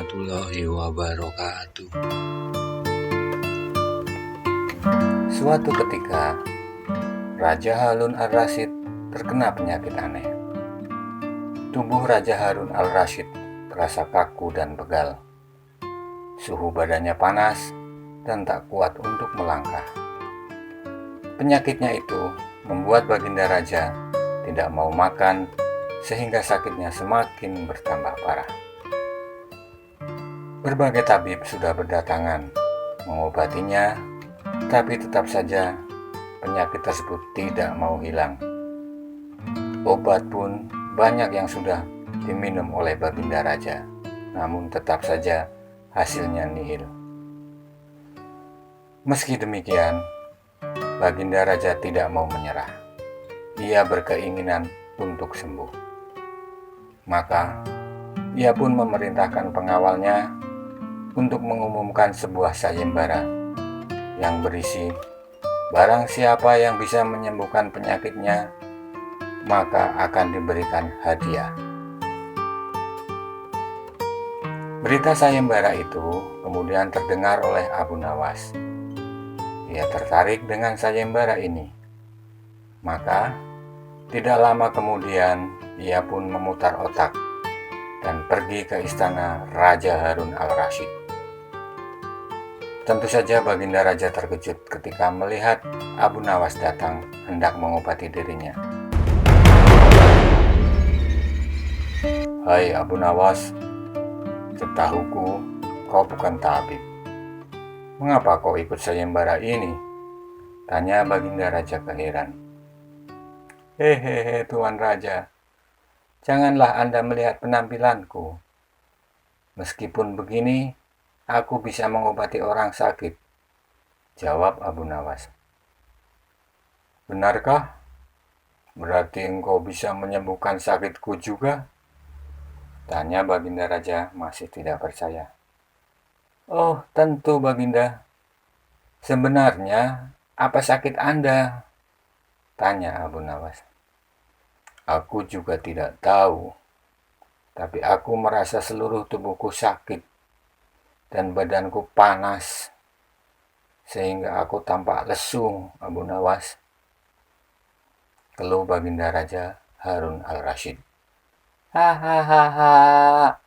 warahmatullahi wabarakatuh. Suatu ketika, Raja Harun al-Rasyid terkena penyakit aneh. Tubuh Raja Harun al-Rasyid terasa kaku dan pegal. Suhu badannya panas dan tak kuat untuk melangkah. Penyakitnya itu membuat Baginda Raja tidak mau makan, sehingga sakitnya semakin bertambah parah. Berbagai tabib sudah berdatangan mengobatinya, tapi tetap saja penyakit tersebut tidak mau hilang. Obat pun banyak yang sudah diminum oleh Baginda Raja, namun tetap saja hasilnya nihil. Meski demikian, Baginda Raja tidak mau menyerah. Ia berkeinginan untuk sembuh. Maka, ia pun memerintahkan pengawalnya untuk mengumumkan sebuah sayembara yang berisi, barang siapa yang bisa menyembuhkan penyakitnya, maka akan diberikan hadiah. Berita sayembara itu kemudian terdengar oleh Abu Nawas. Ia tertarik dengan sayembara ini. Maka, tidak lama kemudian ia pun memutar otak dan pergi ke istana Raja Harun al-Rasyid. Tentu saja Baginda Raja terkejut ketika melihat Abu Nawas datang hendak mengobati dirinya. "Hai Abu Nawas, setahuku kau bukan tabib. Mengapa kau ikut sayembara ini?" tanya Baginda Raja keheran. "Hehehe Tuan Raja, janganlah Anda melihat penampilanku. Meskipun begini, aku bisa mengobati orang sakit," jawab Abu Nawas. "Benarkah? Berarti engkau bisa menyembuhkan sakitku juga?" tanya Baginda Raja masih tidak percaya. "Oh, tentu Baginda. Sebenarnya, apa sakit Anda?" tanya Abu Nawas. "Aku juga tidak tahu, tapi aku merasa seluruh tubuhku sakit dan badanku panas, sehingga aku tampak lesu, Abu Nawas," keluh Baginda Raja Harun al-Rasyid. "Hahaha."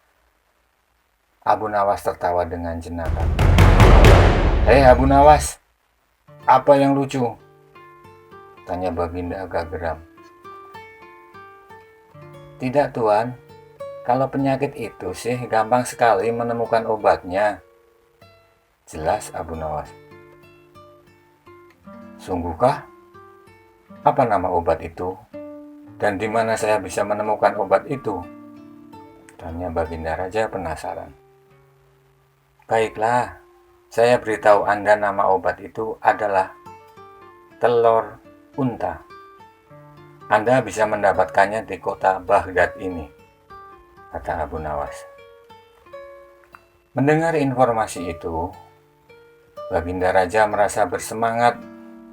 Abu Nawas tertawa dengan jenaka. "Hei Abu Nawas, apa yang lucu?" tanya Baginda agak geram. "Tidak Tuan, kalau penyakit itu sih gampang sekali menemukan obatnya," jelas Abu Nawas. "Sungguhkah? Apa nama obat itu? Dan di mana saya bisa menemukan obat itu?" tanya Baginda Raja penasaran. "Baiklah, saya beritahu Anda, nama obat itu adalah telur unta. Anda bisa mendapatkannya di kota Baghdad ini," kata Abu Nawas. Mendengar informasi itu, Baginda Raja merasa bersemangat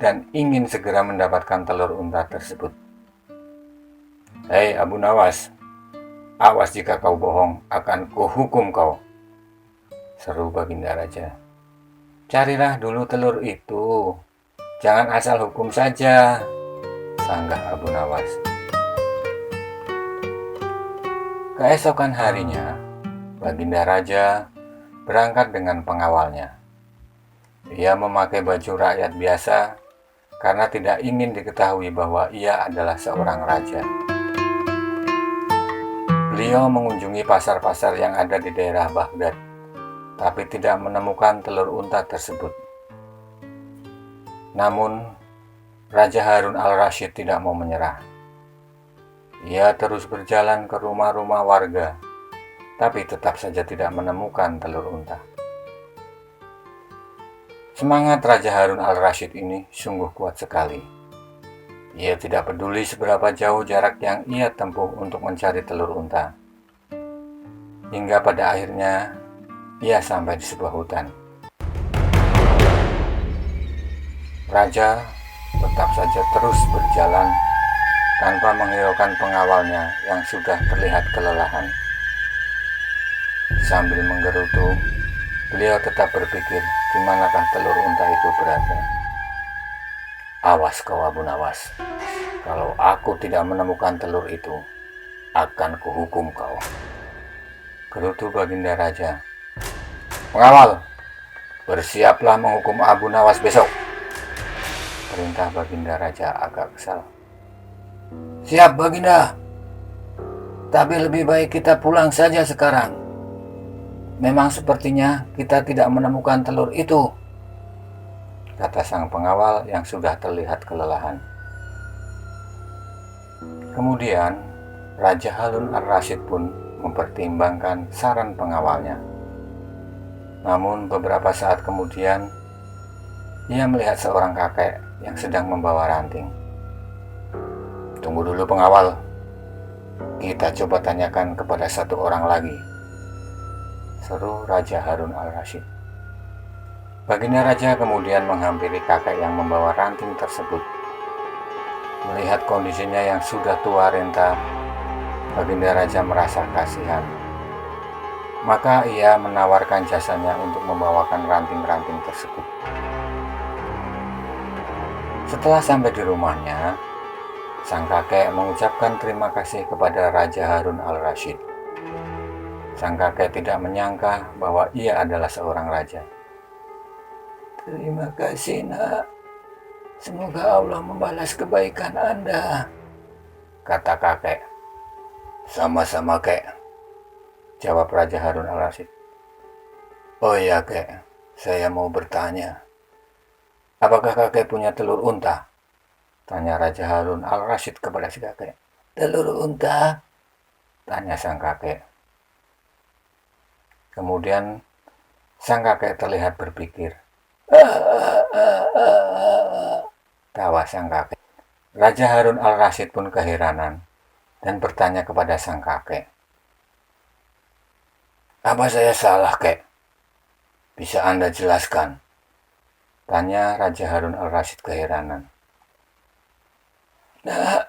dan ingin segera mendapatkan telur unta tersebut. "Hei Abu Nawas, awas jika kau bohong, akan kuhukum kau," seru Baginda Raja. "Carilah dulu telur itu, jangan asal hukum saja," sanggah Abu Nawas. Keesokan harinya, Baginda Raja berangkat dengan pengawalnya. Ia memakai baju rakyat biasa karena tidak ingin diketahui bahwa ia adalah seorang raja. Beliau mengunjungi pasar-pasar yang ada di daerah Baghdad, tapi tidak menemukan telur unta tersebut. Namun, Raja Harun al-Rasyid tidak mau menyerah. Ia terus berjalan ke rumah-rumah warga, tapi tetap saja tidak menemukan telur unta. Semangat Raja Harun al-Rasyid ini sungguh kuat sekali. Ia tidak peduli seberapa jauh jarak yang ia tempuh untuk mencari telur unta. Hingga pada akhirnya, ia sampai di sebuah hutan. Raja tetap saja terus berjalan tanpa menghiraukan pengawalnya yang sudah terlihat kelelahan. Sambil menggerutu, beliau tetap berpikir di manakah telur unta itu berada. Awas kau Abu Nawas, kalau aku tidak menemukan telur itu, akan kuhukum kau. Gerutu Baginda Raja. Pengawal, bersiaplah menghukum Abu Nawas besok. Perintah Baginda Raja agak kesal. Siap Baginda, tapi lebih baik kita pulang saja sekarang. Memang sepertinya kita tidak menemukan telur itu, kata sang pengawal yang sudah terlihat kelelahan. Kemudian Raja Harun Ar-Rasyid pun mempertimbangkan saran pengawalnya. Namun beberapa saat kemudian ia melihat seorang kakek yang sedang membawa ranting. Tunggu dulu pengawal, kita coba tanyakan kepada satu orang lagi, seru Raja Harun Al-Rasyid. Baginda Raja kemudian menghampiri kakek yang membawa ranting tersebut. Melihat kondisinya yang sudah tua renta, Baginda Raja merasa kasihan. Maka ia menawarkan jasanya untuk membawakan ranting-ranting tersebut. Setelah sampai di rumahnya, sang kakek mengucapkan terima kasih kepada Raja Harun Al-Rasyid. Sang kakek tidak menyangka bahwa ia adalah seorang raja. Terima kasih nak, semoga Allah membalas kebaikan Anda, kata kakek. Sama-sama kek, jawab Raja Harun Al-Rasyid. Oh iya kek, saya mau bertanya. Apakah kakek punya telur unta? Tanya Raja Harun Al-Rasyid kepada si kakek. Telur unta? Tanya sang kakek. Kemudian sang kakek terlihat berpikir. Tawa sang kakek. Raja Harun Al-Rasyid pun keheranan dan bertanya kepada sang kakek. Apa saya salah kek? Bisa Anda jelaskan? Tanya Raja Harun Al-Rasyid keheranan. Nah,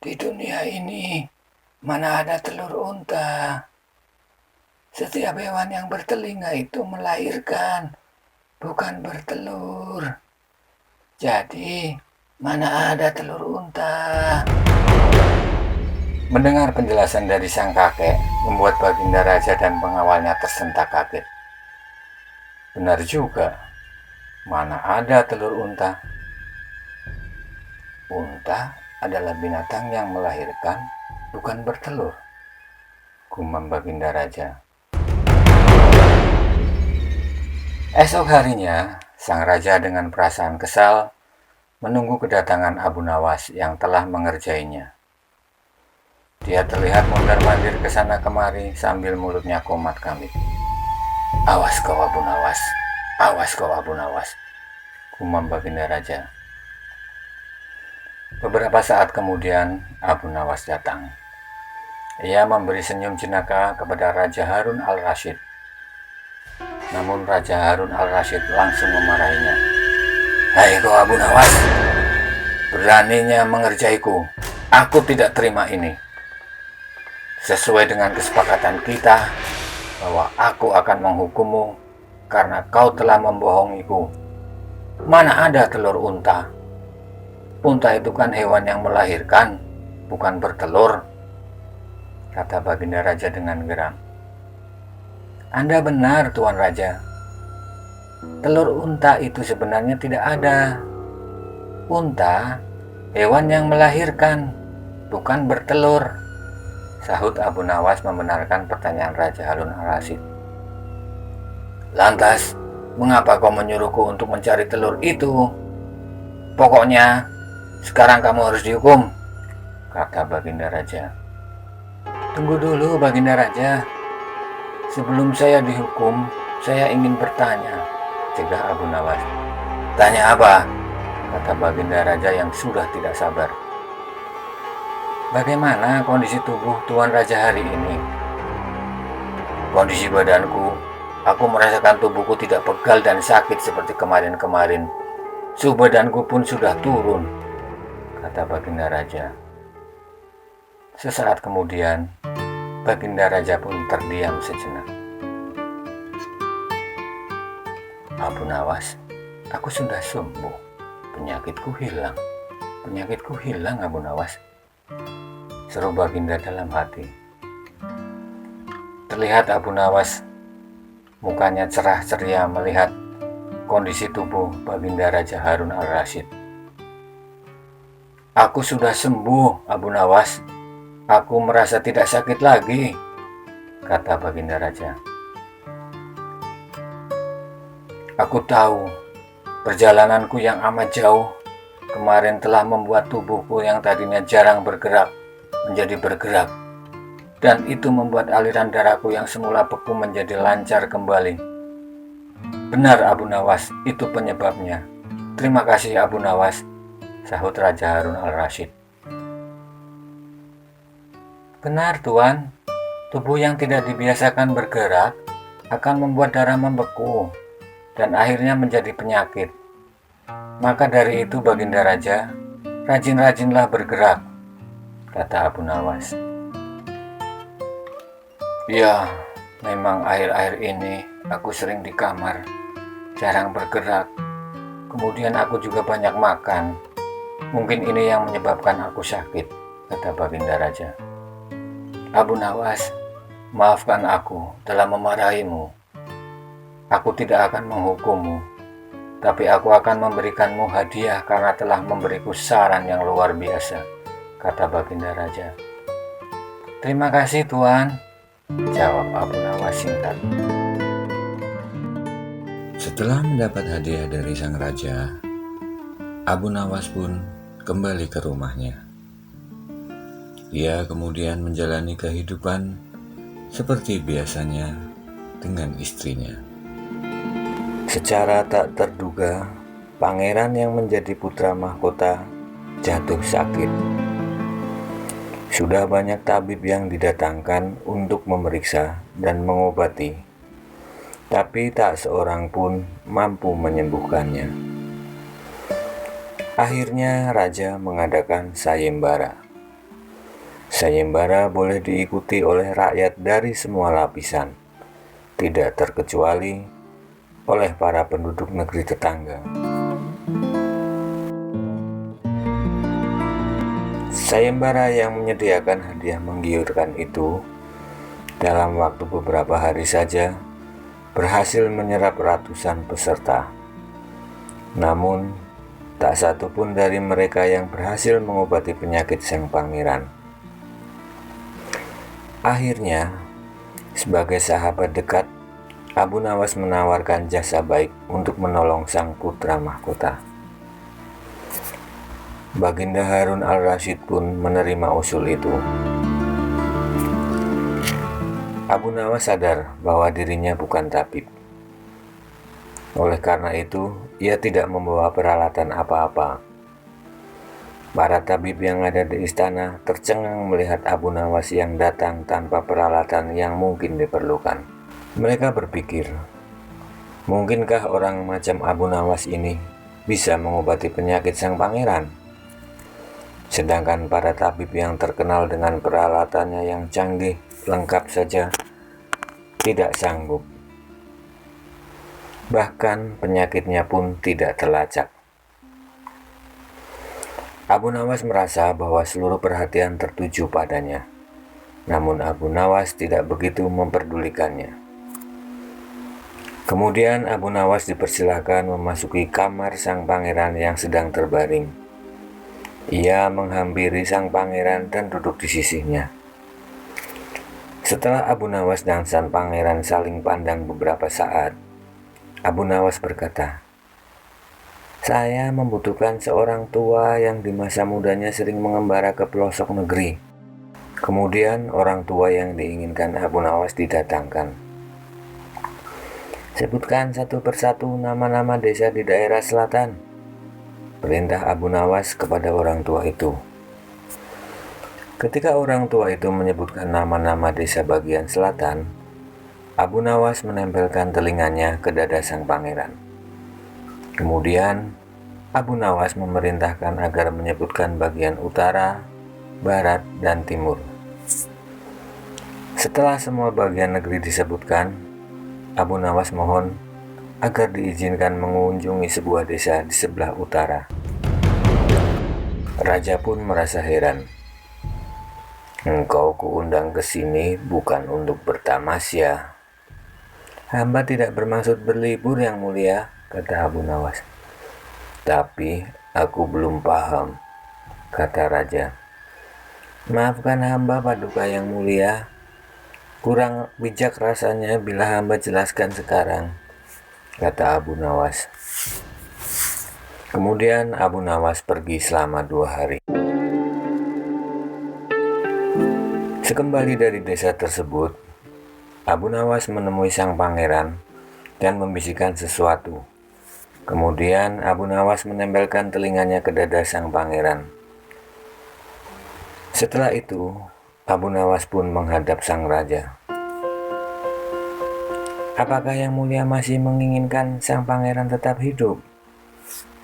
di dunia ini mana ada telur unta? Setiap hewan yang bertelinga itu melahirkan, bukan bertelur. Jadi, mana ada telur unta? Mendengar penjelasan dari sang kakek, membuat Baginda Raja dan pengawalnya tersentak kaget. Benar juga, mana ada telur unta? Unta adalah binatang yang melahirkan, bukan bertelur, gumam Baginda Raja. Esok harinya, sang raja dengan perasaan kesal menunggu kedatangan Abu Nawas yang telah mengerjainya. Dia terlihat mondar-mandir ke sana kemari sambil mulutnya komat kamit. Awas kau Abu Nawas, awas kau Abu Nawas, gumam Baginda Raja. Beberapa saat kemudian Abu Nawas datang. Ia memberi senyum jenaka kepada Raja Harun Al-Rasyid. Namun Raja Harun Al-Rasyid langsung memarahinya. Hai kau Abu Nawas, beraninya mengerjaiku. Aku tidak terima ini. Sesuai dengan kesepakatan kita bahwa aku akan menghukummu karena kau telah membohongiku. Mana ada telur unta? Unta itu kan hewan yang melahirkan, bukan bertelur, kata Baginda Raja dengan geram. Anda benar, Tuan Raja. Telur unta itu sebenarnya tidak ada. Unta, hewan yang melahirkan, bukan bertelur, sahut Abu Nawas membenarkan pertanyaan Raja Harun Al-Rasyid. Lantas, mengapa kau menyuruhku untuk mencari telur itu? Pokoknya, sekarang kamu harus dihukum, kata Baginda Raja. Tunggu dulu Baginda Raja. Sebelum saya dihukum, saya ingin bertanya, cegah Abu Nawas. Tanya apa? Kata Baginda Raja yang sudah tidak sabar. Bagaimana kondisi tubuh Tuan Raja hari ini? Kondisi badanku, aku merasakan tubuhku tidak pegal dan sakit seperti kemarin-kemarin. Suhu badanku pun sudah turun, kata Baginda Raja. Sesaat kemudian, Baginda Raja pun terdiam sejenak. Abu Nawas, aku sudah sembuh. Penyakitku hilang. Penyakitku hilang, Abu Nawas, seru Baginda dalam hati. Terlihat Abu Nawas mukanya cerah ceria melihat kondisi tubuh Baginda Raja Harun al-Rasyid. Aku sudah sembuh, Abu Nawas. Aku merasa tidak sakit lagi, kata Baginda Raja. Aku tahu perjalananku yang amat jauh kemarin telah membuat tubuhku yang tadinya jarang bergerak menjadi bergerak, dan itu membuat aliran darahku yang semula beku menjadi lancar kembali. Benar, Abu Nawas, itu penyebabnya. Terima kasih, Abu Nawas, sahut Raja Harun al-Rasyid. Benar, Tuan. Tubuh yang tidak dibiasakan bergerak akan membuat darah membeku dan akhirnya menjadi penyakit. Maka dari itu, Baginda Raja, rajin-rajinlah bergerak, kata Abu Nawas. Ya, memang akhir-akhir ini aku sering di kamar, jarang bergerak. Kemudian aku juga banyak makan. Mungkin ini yang menyebabkan aku sakit, kata Baginda Raja. Abu Nawas, maafkan aku telah memarahimu. Aku tidak akan menghukummu, tapi aku akan memberikanmu hadiah karena telah memberiku saran yang luar biasa, kata Baginda Raja. Terima kasih, Tuan, jawab Abu Nawas singkat. Setelah mendapat hadiah dari sang raja, Abu Nawas pun kembali ke rumahnya. Ia kemudian menjalani kehidupan seperti biasanya dengan istrinya. Secara tak terduga, pangeran yang menjadi putra mahkota jatuh sakit. Sudah banyak tabib yang didatangkan untuk memeriksa dan mengobati, tapi tak seorang pun mampu menyembuhkannya. Akhirnya raja mengadakan sayembara. Sayembara boleh diikuti oleh rakyat dari semua lapisan, tidak terkecuali oleh para penduduk negeri tetangga. Sayembara yang menyediakan hadiah menggiurkan itu dalam waktu beberapa hari saja berhasil menyerap ratusan peserta. Namun, tak satu pun dari mereka yang berhasil mengobati penyakit sang pangeran. Akhirnya, sebagai sahabat dekat, Abu Nawas menawarkan jasa baik untuk menolong sang putra mahkota. Baginda Harun al-Rasyid pun menerima usul itu. Abu Nawas sadar bahwa dirinya bukan tabib. Oleh karena itu, ia tidak membawa peralatan apa-apa. Para tabib yang ada di istana tercengang melihat Abu Nawas yang datang tanpa peralatan yang mungkin diperlukan. Mereka berpikir, mungkinkah orang macam Abu Nawas ini bisa mengobati penyakit sang pangeran? Sedangkan para tabib yang terkenal dengan peralatannya yang canggih, lengkap saja, tidak sanggup. Bahkan penyakitnya pun tidak terlacak. Abu Nawas merasa bahwa seluruh perhatian tertuju padanya. Namun Abu Nawas tidak begitu memperdulikannya. Kemudian Abu Nawas dipersilahkan memasuki kamar sang pangeran yang sedang terbaring. Ia menghampiri sang pangeran dan duduk di sisinya. Setelah Abu Nawas dan sang pangeran saling pandang beberapa saat, Abu Nawas berkata, "Saya membutuhkan seorang tua yang di masa mudanya sering mengembara ke pelosok negeri." Kemudian orang tua yang diinginkan Abu Nawas didatangkan. "Sebutkan satu persatu nama-nama desa di daerah selatan," perintah Abu Nawas kepada orang tua itu. Ketika orang tua itu menyebutkan nama-nama desa bagian selatan, Abu Nawas menempelkan telinganya ke dada sang pangeran. Kemudian Abu Nawas memerintahkan agar menyebutkan bagian utara, barat, dan timur. Setelah semua bagian negeri disebutkan, Abu Nawas mohon agar diizinkan mengunjungi sebuah desa di sebelah utara. Raja pun merasa heran. "Engkau kuundang ke sini bukan untuk bertamasya." "Hamba tidak bermaksud berlibur, Yang Mulia," kata Abu Nawas. "Tapi aku belum paham," kata raja. "Maafkan hamba, Paduka Yang Mulia. Kurang bijak rasanya bila hamba jelaskan sekarang," kata Abu Nawas. Kemudian Abu Nawas pergi selama 2 hari. Sekembali dari desa tersebut, Abu Nawas menemui sang pangeran dan membisikkan sesuatu. Kemudian Abu Nawas menempelkan telinganya ke dada sang pangeran. Setelah itu, Abu Nawas pun menghadap sang raja. "Apakah Yang Mulia masih menginginkan sang pangeran tetap hidup?"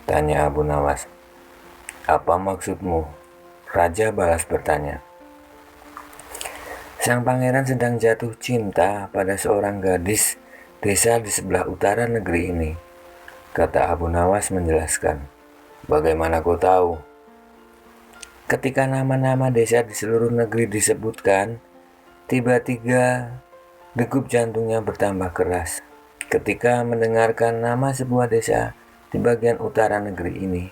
tanya Abu Nawas. "Apa maksudmu?" Raja balas bertanya. "Sang pangeran sedang jatuh cinta pada seorang gadis desa di sebelah utara negeri ini," kata Abu Nawas menjelaskan. "Bagaimana kau tahu?" "Ketika nama-nama desa di seluruh negeri disebutkan, tiba-tiba degup jantungnya bertambah keras ketika mendengarkan nama sebuah desa di bagian utara negeri ini.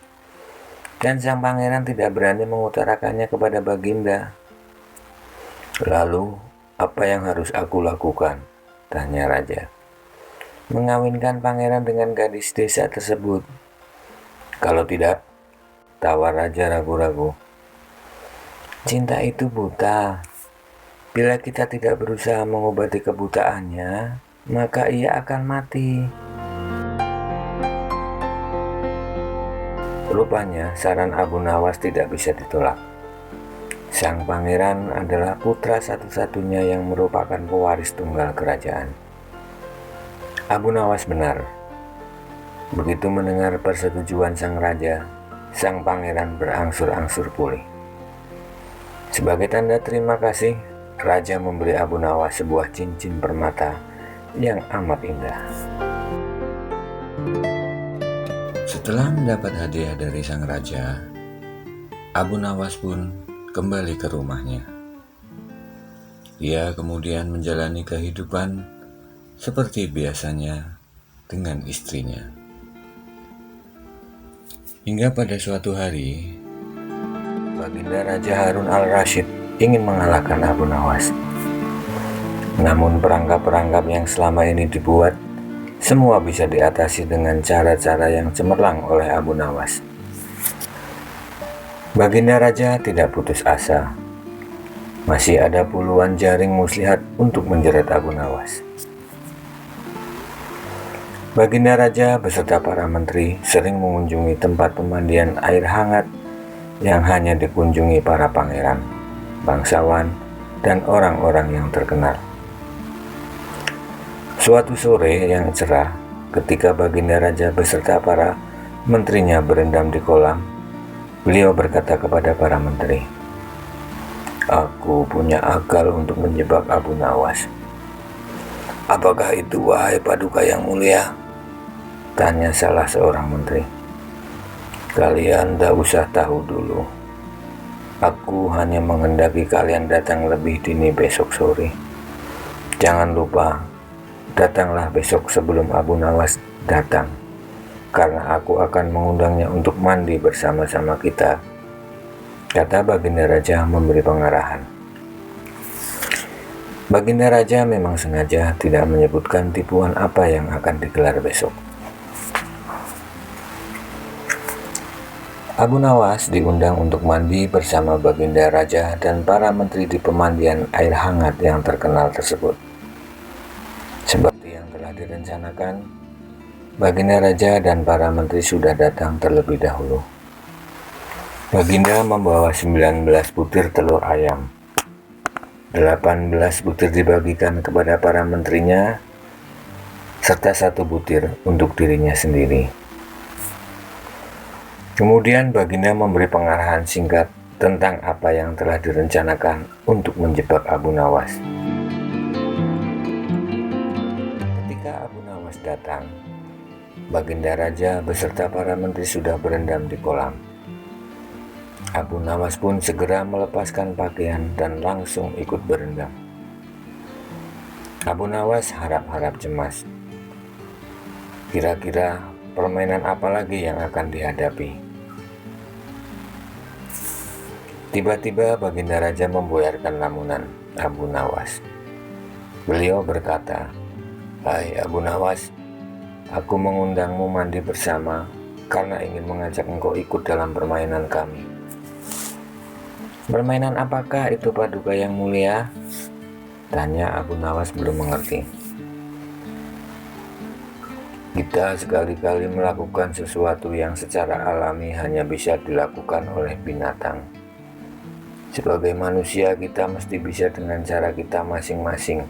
Dan sang pangeran tidak berani mengutarakannya kepada Baginda." "Lalu, apa yang harus aku lakukan?" tanya raja. "Mengawinkan pangeran dengan gadis desa tersebut." "Kalau tidak?" tawar raja ragu-ragu. "Cinta itu buta. Bila kita tidak berusaha mengobati kebutaannya, maka ia akan mati." Rupanya saran Abu Nawas tidak bisa ditolak. Sang pangeran adalah putra satu-satunya yang merupakan pewaris tunggal kerajaan. Abu Nawas benar. Begitu mendengar persetujuan sang raja, sang pangeran berangsur-angsur pulih. Sebagai tanda terima kasih, raja memberi Abu Nawas sebuah cincin permata yang amat indah. Setelah mendapat hadiah dari sang raja, Abu Nawas pun kembali ke rumahnya. Ia kemudian menjalani kehidupan seperti biasanya dengan istrinya. Hingga pada suatu hari, Baginda Raja Harun al-Rasyid ingin mengalahkan Abu Nawas. Namun perangkap-perangkap yang selama ini dibuat, semua bisa diatasi dengan cara-cara yang cemerlang oleh Abu Nawas. Baginda Raja tidak putus asa. Masih ada puluhan jaring muslihat untuk menjerat Abu Nawas. Baginda Raja beserta para menteri sering mengunjungi tempat pemandian air hangat yang hanya dikunjungi para pangeran, bangsawan, dan orang-orang yang terkenal. Suatu sore yang cerah, ketika Baginda Raja beserta para menterinya berendam di kolam, beliau berkata kepada para menteri, "Aku punya akal untuk menjebak Abu Nawas." "Apakah itu, wahai Paduka Yang Mulia?" tanya salah seorang menteri. "Kalian tidak usah tahu dulu. Aku hanya menghendaki kalian datang lebih dini besok sore. Jangan lupa, datanglah besok sebelum Abu Nawas datang, karena aku akan mengundangnya untuk mandi bersama-sama kita," kata Baginda Raja memberi pengarahan. Baginda Raja memang sengaja tidak menyebutkan tipuan apa yang akan digelar besok. Abu Nawas diundang untuk mandi bersama Baginda Raja dan para menteri di pemandian air hangat yang terkenal tersebut. Seperti yang telah direncanakan, Baginda Raja dan para menteri sudah datang terlebih dahulu. Baginda membawa 19 butir telur ayam. 18 butir dibagikan kepada para menterinya, serta 1 butir untuk dirinya sendiri. Kemudian Baginda memberi pengarahan singkat tentang apa yang telah direncanakan untuk menjebak Abu Nawas. datang, Baginda Raja beserta para menteri sudah berendam di kolam. Abu Nawas pun segera melepaskan pakaian dan langsung ikut berendam. Abu Nawas harap-harap cemas. Kira-kira permainan apa lagi yang akan dihadapi? Tiba-tiba Baginda Raja memboyarkan lamunan Abu Nawas. Beliau berkata, "Hai Abu Nawas, aku mengundangmu mandi bersama karena ingin mengajak engkau ikut dalam permainan kami." "Permainan apakah itu Paduka yang mulia?" tanya Abu Nawas belum mengerti. "Kita sekali-kali melakukan sesuatu yang secara alami hanya bisa dilakukan oleh binatang. Sebagai manusia kita mesti bisa dengan cara kita masing-masing,"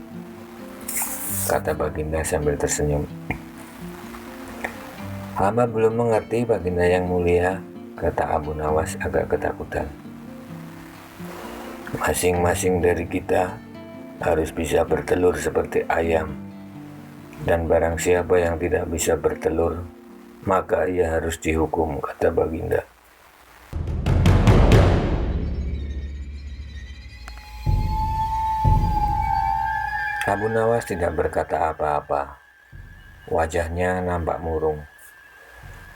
kata Baginda sambil tersenyum. "Hamba belum mengerti Baginda yang mulia," kata Abu Nawas agak ketakutan. "Masing-masing dari kita harus bisa bertelur seperti ayam. Dan barang siapa yang tidak bisa bertelur, maka ia harus dihukum," kata Baginda. Abu Nawas tidak berkata apa-apa. Wajahnya nampak murung.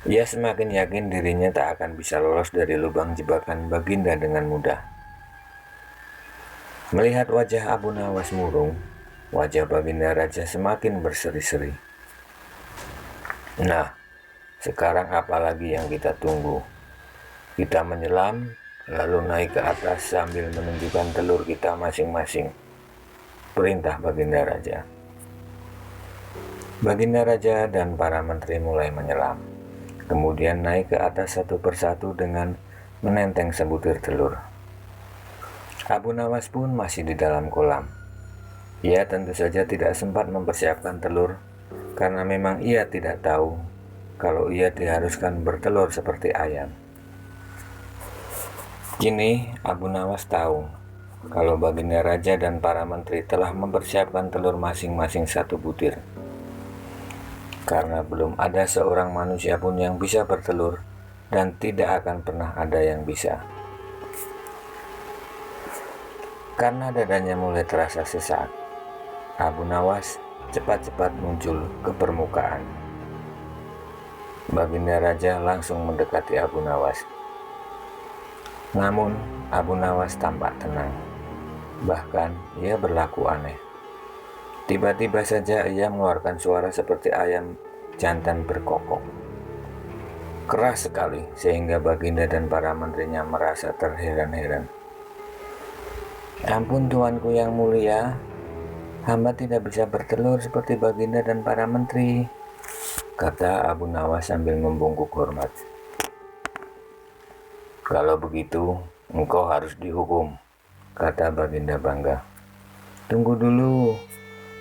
Ia semakin yakin dirinya tak akan bisa lolos dari lubang jebakan Baginda dengan mudah. Melihat wajah Abu Nawas murung, wajah Baginda Raja semakin berseri-seri. "Nah, sekarang apa lagi yang kita tunggu? Kita menyelam, lalu naik ke atas sambil menunjukkan telur kita masing-masing," perintah Baginda Raja. Baginda Raja dan para menteri mulai menyelam, kemudian naik ke atas satu persatu dengan menenteng sebutir telur. Abu Nawas pun masih di dalam kolam. Ia tentu saja tidak sempat mempersiapkan telur, karena memang ia tidak tahu kalau ia diharuskan bertelur seperti ayam. Kini Abu Nawas tahu kalau Baginda Raja dan para menteri telah mempersiapkan telur masing-masing satu butir. Karena belum ada seorang manusia pun yang bisa bertelur dan tidak akan pernah ada yang bisa. Karena dadanya mulai terasa sesak, Abu Nawas cepat-cepat muncul ke permukaan. Baginda Raja langsung mendekati Abu Nawas. Namun Abu Nawas tampak tenang. Bahkan ia berlaku aneh. Tiba-tiba saja ia mengeluarkan suara seperti ayam jantan berkokok. Keras sekali sehingga Baginda dan para menterinya merasa terheran-heran. "Ampun tuanku yang mulia, hamba tidak bisa bertelur seperti Baginda dan para menteri," kata Abu Nawas sambil membungkuk hormat. "Kalau begitu, engkau harus dihukum," kata Baginda bangga. "Tunggu dulu,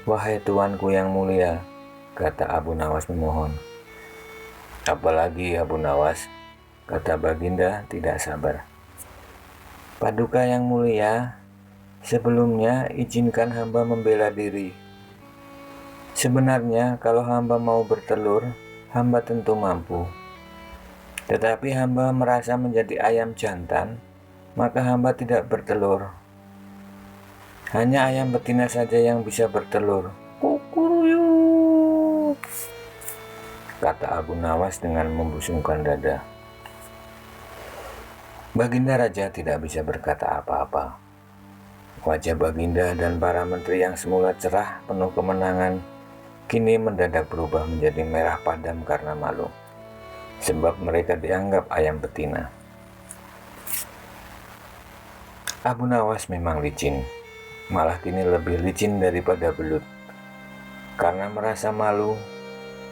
wahai tuanku yang mulia," kata Abu Nawas memohon. "Apalagi Abu Nawas?" kata Baginda tidak sabar. "Paduka yang mulia, sebelumnya izinkan hamba membela diri. Sebenarnya kalau hamba mau bertelur, hamba tentu mampu. Tetapi hamba merasa menjadi ayam jantan, maka hamba tidak bertelur. Hanya ayam betina saja yang bisa bertelur." "Kukuruyuk," kata Abu Nawas dengan membusungkan dada. Baginda Raja tidak bisa berkata apa-apa. Wajah Baginda dan para menteri yang semula cerah penuh kemenangan, kini mendadak berubah menjadi merah padam karena malu, sebab mereka dianggap ayam betina. Abu Nawas memang licin, malah kini lebih licin daripada belut. Karena merasa malu,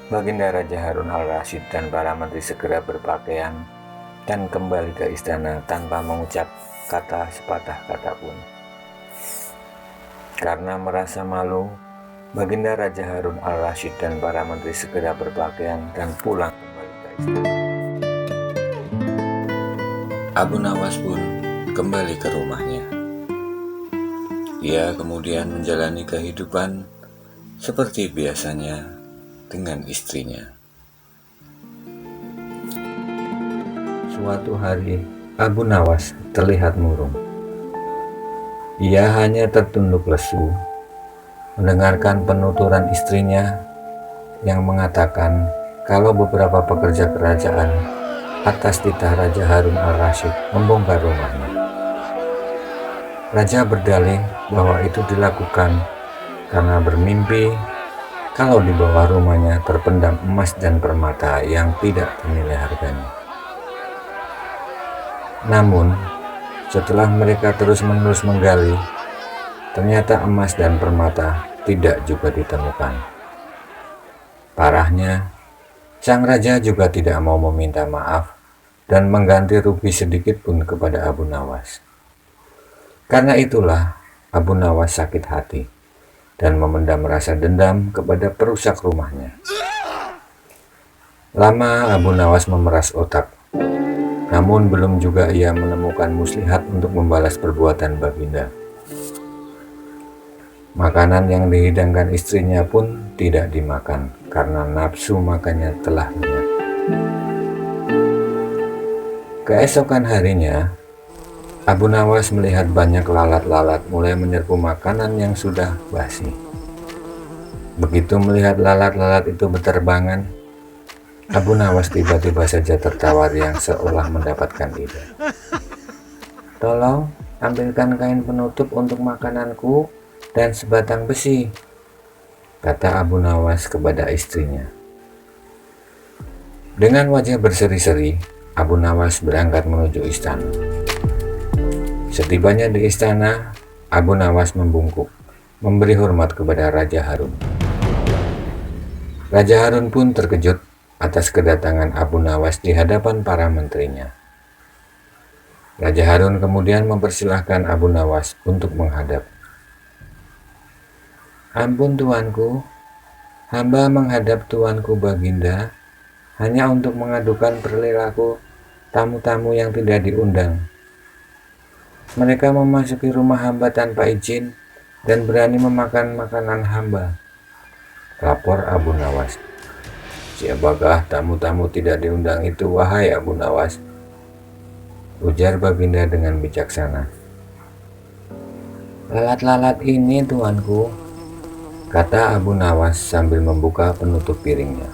Baginda Raja Harun al-Rasyid dan para menteri segera berpakaian dan kembali ke istana tanpa mengucap kata sepatah kata pun. Karena merasa malu, Baginda Raja Harun al-Rasyid dan para menteri segera berpakaian dan pulang kembali ke istana. Abu Nawas pun kembali ke rumahnya. Ia kemudian menjalani kehidupan seperti biasanya, dengan istrinya. Suatu hari, Abu Nawas terlihat murung. Ia hanya tertunduk lesu, mendengarkan penuturan istrinya yang mengatakan kalau beberapa pekerja kerajaan atas titah Raja Harun al-Rasyid membongkar rumahnya. Raja berdalih bahwa itu dilakukan karena bermimpi kalau di bawah rumahnya terpendam emas dan permata yang tidak ternilai harganya. Namun, setelah mereka terus-menerus menggali, ternyata emas dan permata tidak juga ditemukan. Parahnya, sang raja juga tidak mau meminta maaf dan mengganti rugi sedikit pun kepada Abu Nawas. Karena itulah Abu Nawas sakit hati dan memendam rasa dendam kepada perusak rumahnya. Lama Abu Nawas memeras otak, namun belum juga ia menemukan muslihat untuk membalas perbuatan Baginda. Makanan yang dihidangkan istrinya pun tidak dimakan karena nafsu makannya telah lenyap. Keesokan harinya, Abu Nawas melihat banyak lalat-lalat mulai menyerbu makanan yang sudah basi. Begitu melihat lalat-lalat itu berterbangan, Abu Nawas tiba-tiba saja tertawa yang seolah mendapatkan ide. "Tolong ambilkan kain penutup untuk makananku dan sebatang besi," kata Abu Nawas kepada istrinya. Dengan wajah berseri-seri, Abu Nawas berangkat menuju istana. Setibanya di istana, Abu Nawas membungkuk, memberi hormat kepada Raja Harun. Raja Harun pun terkejut atas kedatangan Abu Nawas di hadapan para menterinya. Raja Harun kemudian mempersilahkan Abu Nawas untuk menghadap. "Ampun tuanku, hamba menghadap tuanku Baginda hanya untuk mengadukan perilaku tamu-tamu yang tidak diundang. Mereka memasuki rumah hamba tanpa izin dan berani memakan makanan hamba," lapor Abu Nawas. "Siapakah tamu-tamu tidak diundang itu, wahai Abu Nawas?" ujar Baginda dengan bijaksana. "Lalat-lalat ini, tuanku," kata Abu Nawas sambil membuka penutup piringnya.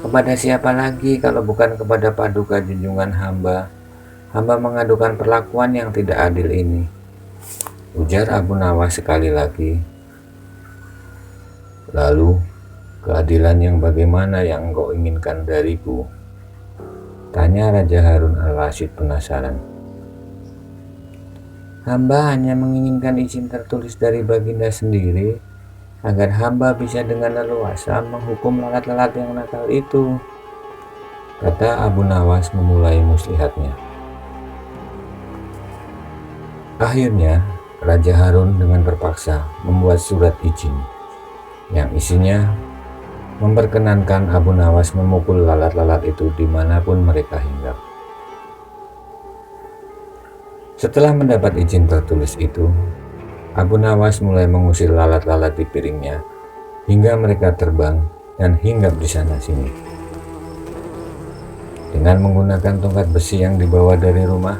"Kepada siapa lagi kalau bukan kepada paduka junjungan hamba mengadukan perlakuan yang tidak adil ini," ujar Abu Nawas sekali lagi. "Lalu, keadilan yang bagaimana yang engkau inginkan dariku?" tanya Raja Harun al-Rasyid penasaran. "Hamba hanya menginginkan izin tertulis dari Baginda sendiri agar hamba bisa dengan leluasa menghukum lalat-lalat yang nakal itu," kata Abu Nawas memulai muslihatnya. Akhirnya, Raja Harun dengan terpaksa membuat surat izin yang isinya memperkenankan Abu Nawas memukul lalat-lalat itu dimanapun mereka hinggap. Setelah mendapat izin tertulis itu, Abu Nawas mulai mengusir lalat-lalat di piringnya hingga mereka terbang dan hinggap di sana-sini. Dengan menggunakan tongkat besi yang dibawa dari rumah,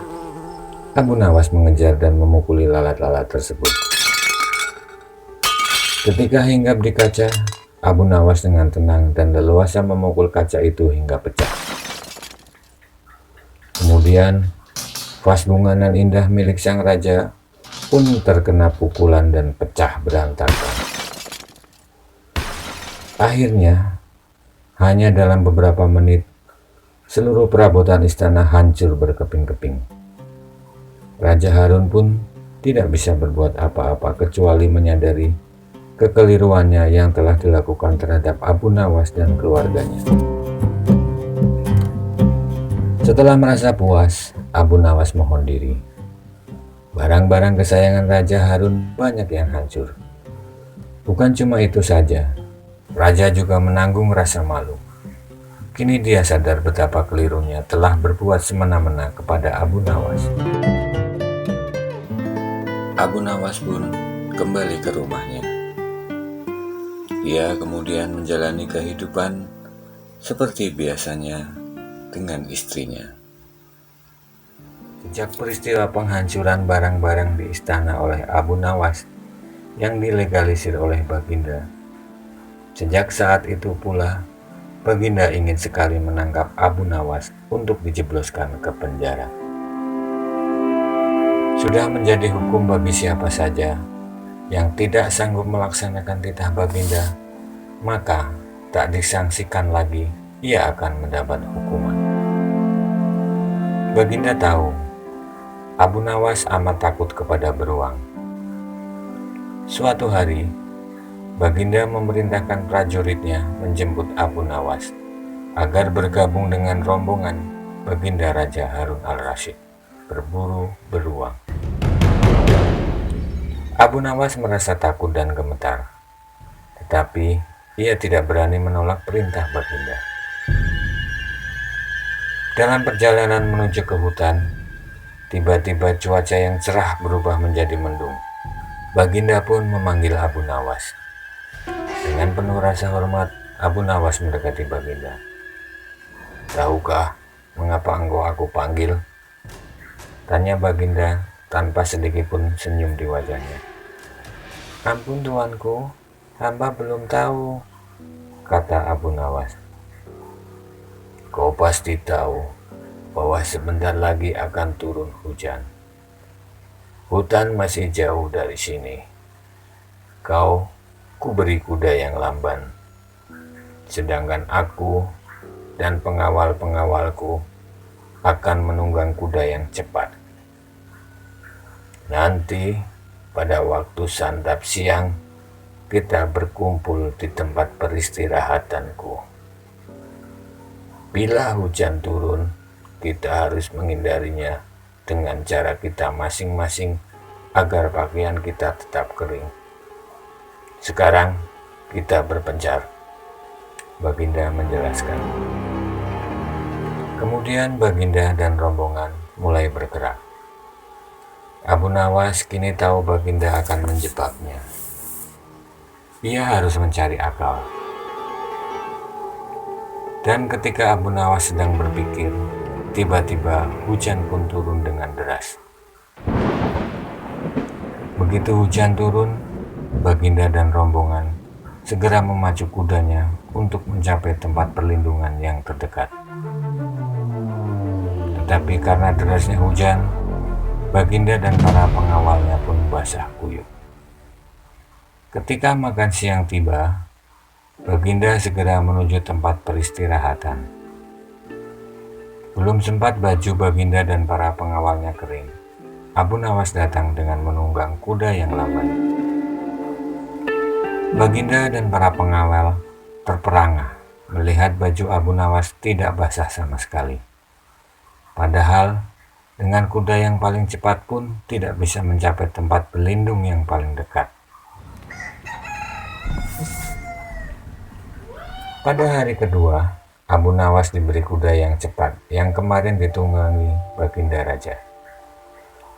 Abu Nawas mengejar dan memukuli lalat-lalat tersebut. Ketika hinggap di kaca, Abu Nawas dengan tenang dan leluasa memukul kaca itu hingga pecah. Kemudian, vas bunga nan indah milik sang raja pun terkena pukulan dan pecah berantakan. Akhirnya, hanya dalam beberapa menit, seluruh perabotan istana hancur berkeping-keping. Raja Harun pun tidak bisa berbuat apa-apa kecuali menyadari kekeliruannya yang telah dilakukan terhadap Abu Nawas dan keluarganya. Setelah merasa puas, Abu Nawas mohon diri. Barang-barang kesayangan Raja Harun banyak yang hancur. Bukan cuma itu saja, Raja juga menanggung rasa malu. Kini dia sadar betapa kelirunya telah berbuat semena-mena kepada Abu Nawas. Abu Nawas pun kembali ke rumahnya. Ia kemudian menjalani kehidupan seperti biasanya dengan istrinya. Sejak peristiwa penghancuran barang-barang di istana oleh Abu Nawas yang dilegalisir oleh Baginda, sejak saat itu pula Baginda ingin sekali menangkap Abu Nawas untuk dijebloskan ke penjara. Sudah menjadi hukum bagi siapa saja yang tidak sanggup melaksanakan titah Baginda, maka tak disangsikan lagi, ia akan mendapat hukuman. Baginda tahu Abu Nawas amat takut kepada beruang. Suatu hari, Baginda memerintahkan prajuritnya menjemput Abu Nawas agar bergabung dengan rombongan Baginda Raja Harun al-Rasyid berburu beruang. Abu Nawas merasa takut dan gemetar, tetapi ia tidak berani menolak perintah Baginda. Dalam perjalanan menuju ke hutan, tiba-tiba cuaca yang cerah berubah menjadi mendung. Baginda pun memanggil Abu Nawas. Dengan penuh rasa hormat, Abu Nawas mendekati Baginda. "Tahukah mengapa engkau aku panggil?" tanya Baginda tanpa sedikit pun senyum di wajahnya. "Ampun tuanku, hamba belum tahu," kata Abu Nawas. "Kau pasti tahu bahwa sebentar lagi akan turun hujan. Hutan masih jauh dari sini. Kau kuberi kuda yang lamban, sedangkan aku dan pengawal-pengawalku akan menunggang kuda yang cepat. Nanti pada waktu santap siang kita berkumpul di tempat peristirahatanku. Bila hujan turun, kita harus menghindarinya dengan cara kita masing-masing agar pakaian kita tetap kering. Sekarang kita berpencar," Baginda menjelaskan. Kemudian Baginda dan rombongan mulai bergerak. Abu Nawas kini tahu Baginda akan menjebaknya. Ia harus mencari akal. Dan ketika Abu Nawas sedang berpikir, tiba-tiba hujan pun turun dengan deras. Begitu hujan turun, Baginda dan rombongan segera memacu kudanya untuk mencapai tempat perlindungan yang terdekat. Tetapi karena derasnya hujan, Baginda dan para pengawalnya pun basah kuyup. Ketika makan siang tiba, Baginda segera menuju tempat peristirahatan. Belum sempat baju Baginda dan para pengawalnya kering, Abu Nawas datang dengan menunggang kuda yang lamban. Baginda dan para pengawal terperangah melihat baju Abu Nawas tidak basah sama sekali. Padahal dengan kuda yang paling cepat pun tidak bisa mencapai tempat berlindung yang paling dekat. Pada hari kedua, Abu Nawas diberi kuda yang cepat yang kemarin ditunggangi Baginda Raja.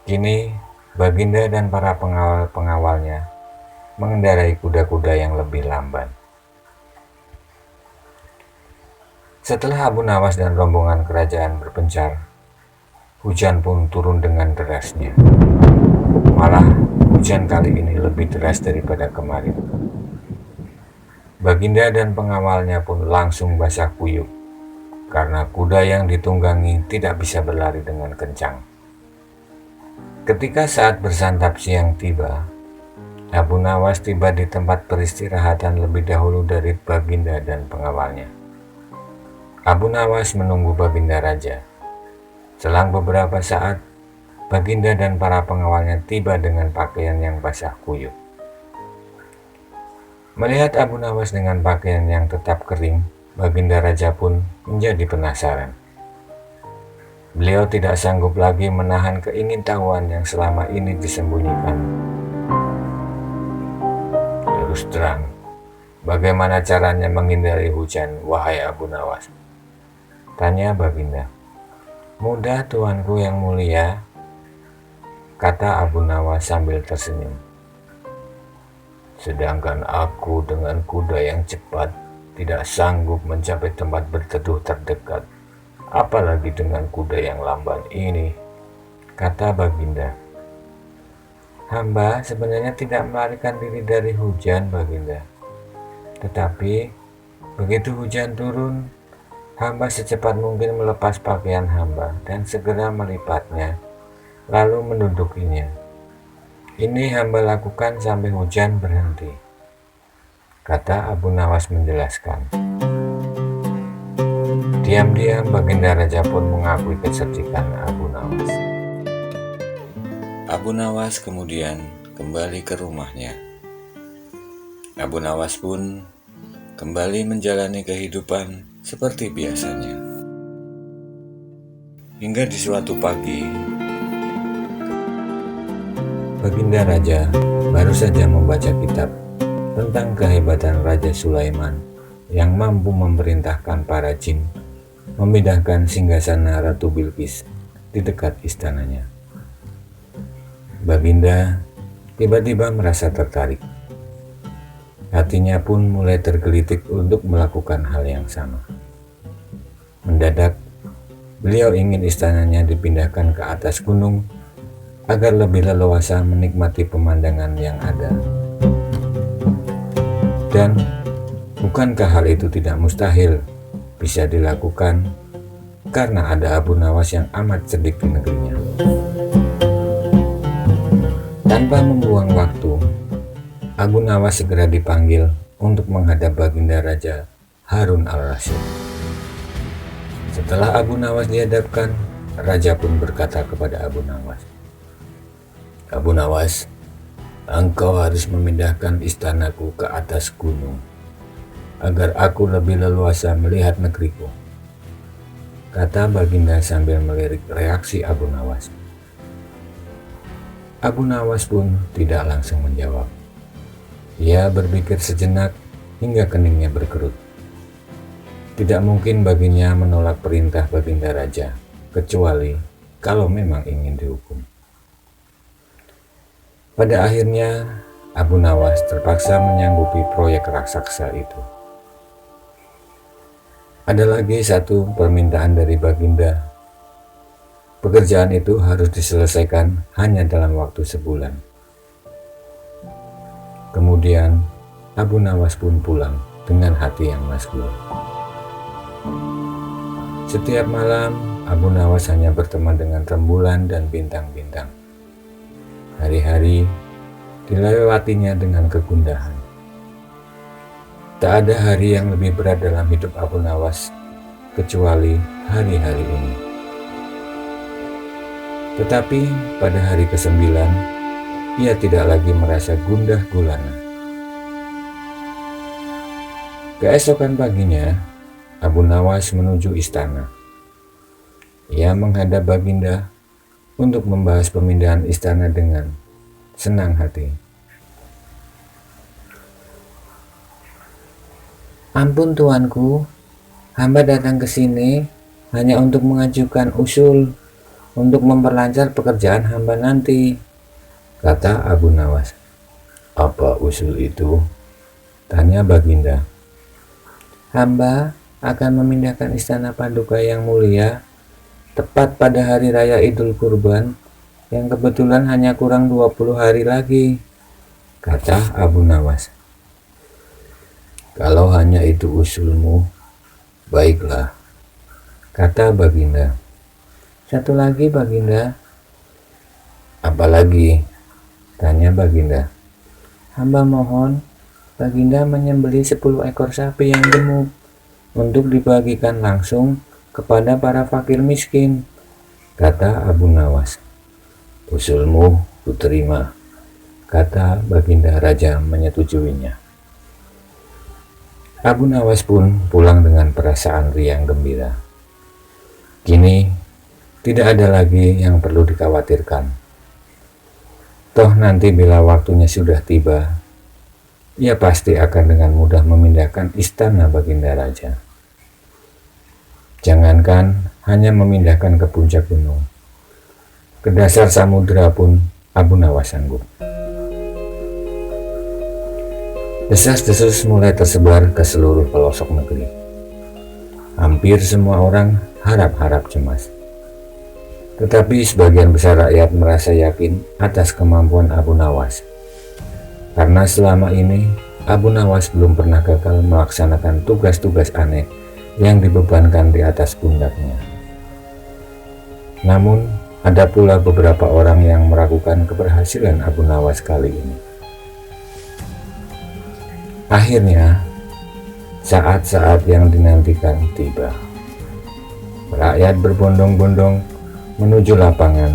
Kini, Baginda dan para pengawal-pengawalnya mengendarai kuda-kuda yang lebih lamban. Setelah Abu Nawas dan rombongan kerajaan berpencar, hujan pun turun dengan derasnya. Malah, hujan kali ini lebih deras daripada kemarin. Baginda dan pengawalnya pun langsung basah kuyup karena kuda yang ditunggangi tidak bisa berlari dengan kencang. Ketika saat bersantap siang tiba, Abu Nawas tiba di tempat peristirahatan lebih dahulu dari Baginda dan pengawalnya. Abu Nawas menunggu Baginda Raja. Selang beberapa saat, Baginda dan para pengawalnya tiba dengan pakaian yang basah kuyup. Melihat Abu Nawas dengan pakaian yang tetap kering, Baginda Raja pun menjadi penasaran. Beliau tidak sanggup lagi menahan keingintahuan yang selama ini disembunyikan. "Terus terang, bagaimana caranya menghindari hujan, wahai Abu Nawas?" tanya Baginda. "Mudah tuanku yang mulia," kata Abu Nawas sambil tersenyum. Sedangkan aku dengan kuda yang cepat tidak sanggup mencapai tempat berteduh terdekat, apalagi dengan kuda yang lamban ini, kata Baginda. Hamba sebenarnya tidak melarikan diri dari hujan, Baginda. Tetapi begitu hujan turun, hamba secepat mungkin melepas pakaian hamba dan segera melipatnya, lalu mendudukinya. Ini hamba lakukan sampai hujan berhenti, kata Abu Nawas menjelaskan. Diam-diam Baginda Raja pun mengakui kecerdikan Abu Nawas. Abu Nawas kemudian kembali ke rumahnya. Abu Nawas pun kembali menjalani kehidupan seperti biasanya. Hingga di suatu pagi, Baginda Raja baru saja membaca kitab tentang kehebatan Raja Sulaiman yang mampu memerintahkan para jin memindahkan singgasana Ratu Bilqis di dekat istananya. Baginda tiba-tiba merasa tertarik. Hatinya pun mulai tergelitik untuk melakukan hal yang sama. Mendadak, beliau ingin istananya dipindahkan ke atas gunung agar lebih leluasa menikmati pemandangan yang ada. Dan bukankah hal itu tidak mustahil bisa dilakukan karena ada Abu Nawas yang amat cerdik di negerinya. Tanpa membuang waktu, Abu Nawas segera dipanggil untuk menghadap Baginda Raja Harun al-Rasyid. Setelah Abu Nawas dihadapkan, Raja pun berkata kepada Abu Nawas, Abu Nawas, engkau harus memindahkan istanaku ke atas gunung, agar aku lebih leluasa melihat negeriku, kata Baginda sambil melirik reaksi Abu Nawas. Abu Nawas pun tidak langsung menjawab. Ia berpikir sejenak hingga keningnya berkerut. Tidak mungkin baginya menolak perintah Baginda Raja, kecuali kalau memang ingin dihukum. Pada akhirnya, Abu Nawas terpaksa menyanggupi proyek raksasa itu. Ada lagi satu permintaan dari Baginda. Pekerjaan itu harus diselesaikan hanya dalam waktu sebulan. Kemudian, Abu Nawas pun pulang dengan hati yang masgul. Setiap malam, Abu Nawas hanya berteman dengan rembulan dan bintang-bintang. Hari-hari dilewatinya dengan kegundahan. Tak ada hari yang lebih berat dalam hidup Abu Nawas kecuali hari-hari ini. Tetapi pada hari ke-9, ia tidak lagi merasa gundah gulana. Keesokan paginya, Abu Nawas menuju istana. Ia menghadap Baginda untuk membahas pemindahan istana dengan senang hati. Ampun tuanku, hamba datang ke sini hanya untuk mengajukan usul untuk memperlancar pekerjaan hamba nanti, kata Abu Nawas. Apa usul itu? Tanya Baginda. Hamba akan memindahkan istana Paduka yang mulia tepat pada hari raya Idul Kurban yang kebetulan hanya kurang 20 hari lagi, kata Abu Nawas. Kalau hanya itu usulmu, baiklah, kata Baginda. Satu lagi Baginda. Apa lagi? Tanya Baginda. Hamba mohon Baginda menyembelih 10 ekor sapi yang gemuk untuk dibagikan langsung kepada para fakir miskin, kata Abu Nawas. Usulmu kuterima, kata Baginda Raja menyetujuinya. Abu Nawas pun pulang dengan perasaan riang gembira. Kini tidak ada lagi yang perlu dikhawatirkan. Toh nanti bila waktunya sudah tiba, ia pasti akan dengan mudah memindahkan istana Baginda Raja. Jangankan hanya memindahkan ke puncak gunung, ke dasar samudera pun Abu Nawas sanggup. Desas-desus mulai tersebar ke seluruh pelosok negeri. Hampir semua orang harap-harap cemas. Tetapi sebagian besar rakyat merasa yakin atas kemampuan Abu Nawas. Karena selama ini Abu Nawas belum pernah gagal melaksanakan tugas-tugas aneh yang dibebankan di atas pundaknya. Namun, ada pula beberapa orang yang meragukan keberhasilan Abu Nawas kali ini. Akhirnya, saat-saat yang dinantikan tiba. Rakyat berbondong-bondong menuju lapangan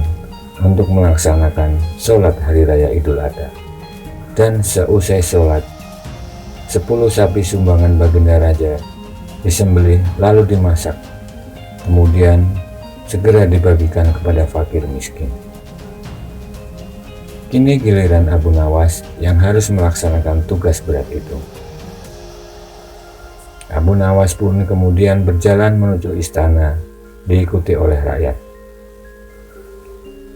untuk melaksanakan sholat Hari Raya Idul Adha. Dan seusai sholat, 10 sapi sumbangan Baginda Raja disembelih lalu dimasak, kemudian segera dibagikan kepada fakir miskin. Kini giliran Abu Nawas yang harus melaksanakan tugas berat itu. Abu Nawas pun kemudian berjalan menuju istana, diikuti oleh rakyat.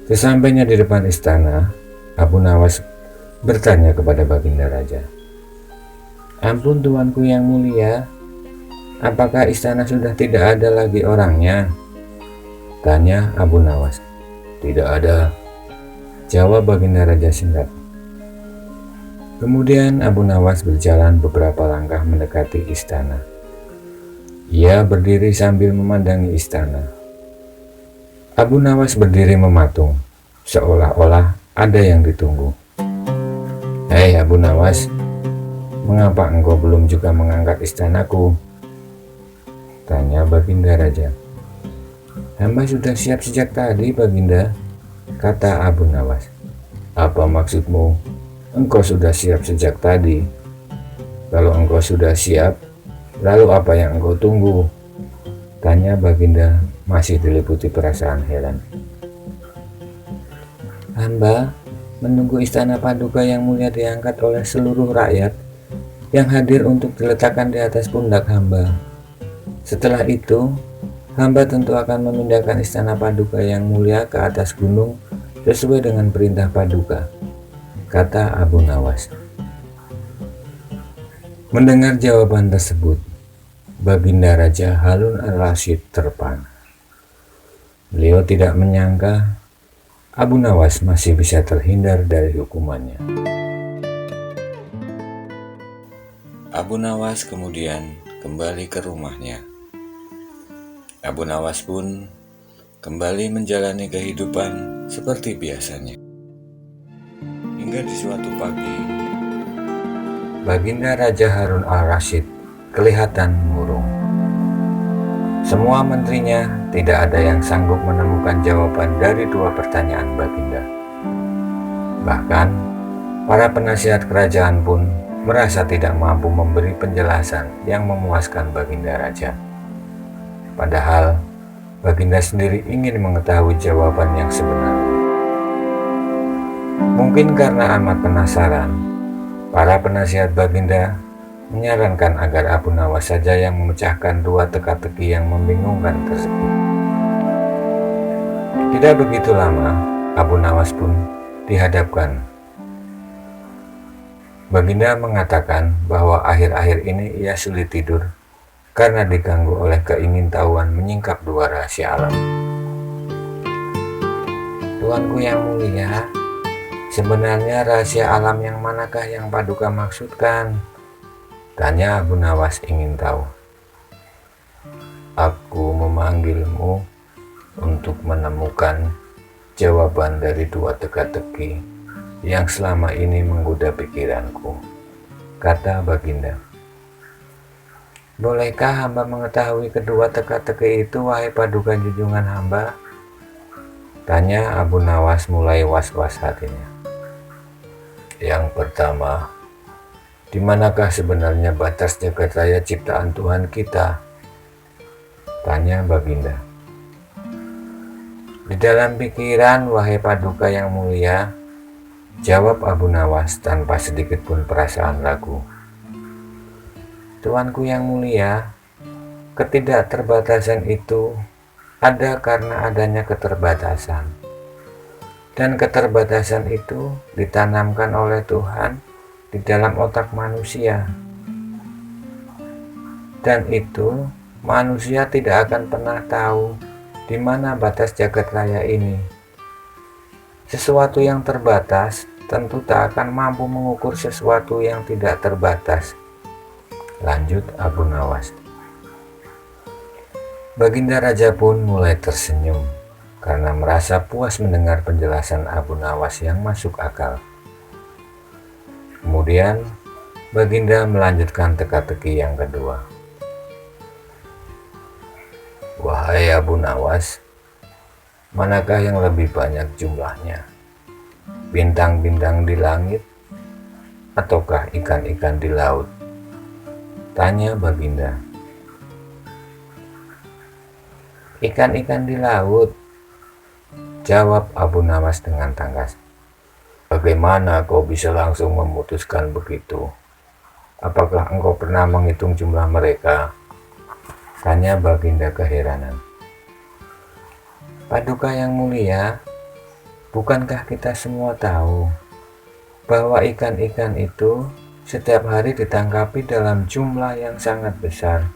Sesampainya di depan istana, Abu Nawas bertanya kepada Baginda Raja, "Ampun tuanku yang mulia, apakah istana sudah tidak ada lagi orangnya?" Tanya Abu Nawas. "Tidak ada," jawab Baginda Raja singkat. Kemudian Abu Nawas berjalan beberapa langkah mendekati istana. Ia berdiri sambil memandangi istana. Abu Nawas berdiri mematung, seolah-olah ada yang ditunggu. "Hei Abu Nawas, mengapa engkau belum juga mengangkat istanaku?" tanya Baginda Raja. "Hamba sudah siap sejak tadi, Baginda," kata Abu Nawas. "Apa maksudmu? Engkau sudah siap sejak tadi. Kalau engkau sudah siap, lalu apa yang engkau tunggu?" tanya Baginda masih diliputi perasaan heran. "Hamba menunggu istana paduka yang mulia diangkat oleh seluruh rakyat yang hadir untuk diletakkan di atas pundak hamba. Setelah itu, hamba tentu akan memindahkan istana paduka yang mulia ke atas gunung sesuai dengan perintah paduka," kata Abu Nawas. Mendengar jawaban tersebut, Baginda Raja Harun al-Rasyid terpana. Beliau tidak menyangka Abu Nawas masih bisa terhindar dari hukumannya. Abu Nawas kemudian kembali ke rumahnya. Abu Nawas pun kembali menjalani kehidupan seperti biasanya. Hingga di suatu pagi, Baginda Raja Harun al-Rasyid kelihatan murung. Semua menterinya tidak ada yang sanggup menemukan jawaban dari 2 pertanyaan Baginda. Bahkan, para penasihat kerajaan pun merasa tidak mampu memberi penjelasan yang memuaskan Baginda Raja. Padahal, Baginda sendiri ingin mengetahui jawaban yang sebenarnya. Mungkin karena amat penasaran, para penasihat Baginda menyarankan agar Abu Nawas saja yang memecahkan 2 teka-teki yang membingungkan tersebut. Tidak begitu lama, Abu Nawas pun dihadapkan. Baginda mengatakan bahwa akhir-akhir ini ia sulit tidur karena diganggu oleh keingintahuan menyingkap 2 rahasia alam. "Tuanku yang mulia, sebenarnya rahasia alam yang manakah yang paduka maksudkan?" tanya Abu Nawas ingin tahu. "Aku memanggilmu untuk menemukan jawaban dari 2 teka-teki yang selama ini menggoda pikiranku," kata Baginda. "Bolehkah hamba mengetahui kedua teka-teki itu, wahai paduka junjungan hamba?" tanya Abu Nawas mulai was-was hatinya. "Yang pertama, di manakah sebenarnya batas jagat raya ciptaan Tuhan kita?" tanya Baginda. "Di dalam pikiran, wahai paduka yang mulia," jawab Abu Nawas tanpa sedikit pun perasaan ragu. "Tuanku yang mulia, ketidakterbatasan itu ada karena adanya keterbatasan. Dan keterbatasan itu ditanamkan oleh Tuhan di dalam otak manusia. Dan itu manusia tidak akan pernah tahu di mana batas jagat raya ini. Sesuatu yang terbatas tentu tak akan mampu mengukur sesuatu yang tidak terbatas. Lanjut Abu Nawas. Baginda Raja pun mulai tersenyum karena merasa puas mendengar penjelasan Abu Nawas yang masuk akal. Kemudian Baginda melanjutkan teka-teki yang kedua. Wahai Abu Nawas, manakah yang lebih banyak jumlahnya? Bintang-bintang di langit ataukah ikan-ikan di laut? Tanya Baginda. Ikan-ikan di laut, jawab Abu Nawas dengan tangkas. Bagaimana kau bisa langsung memutuskan begitu? Apakah engkau pernah menghitung jumlah mereka? Tanya Baginda keheranan. Paduka yang mulia, bukankah kita semua tahu bahwa ikan-ikan itu setiap hari ditangkapi dalam jumlah yang sangat besar?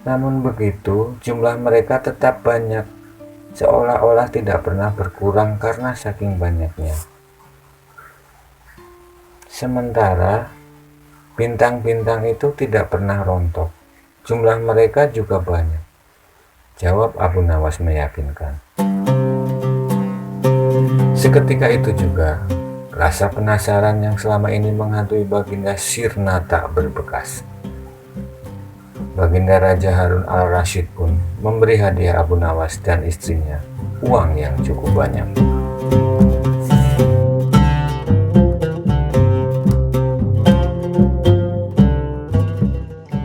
Namun begitu, jumlah mereka tetap banyak, seolah-olah tidak pernah berkurang karena saking banyaknya. Sementara, bintang-bintang itu tidak pernah rontok, jumlah mereka juga banyak. Jawab Abu Nawas meyakinkan. Seketika itu juga, rasa penasaran yang selama ini menghantui Baginda sirna tak berbekas. Baginda Raja Harun al-Rasyid pun memberi hadiah Abu Nawas dan istrinya uang yang cukup banyak.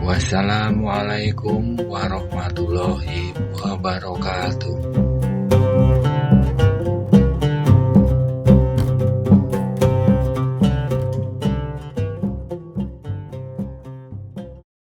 Wassalamualaikum warahmatullahi wabarakatuh.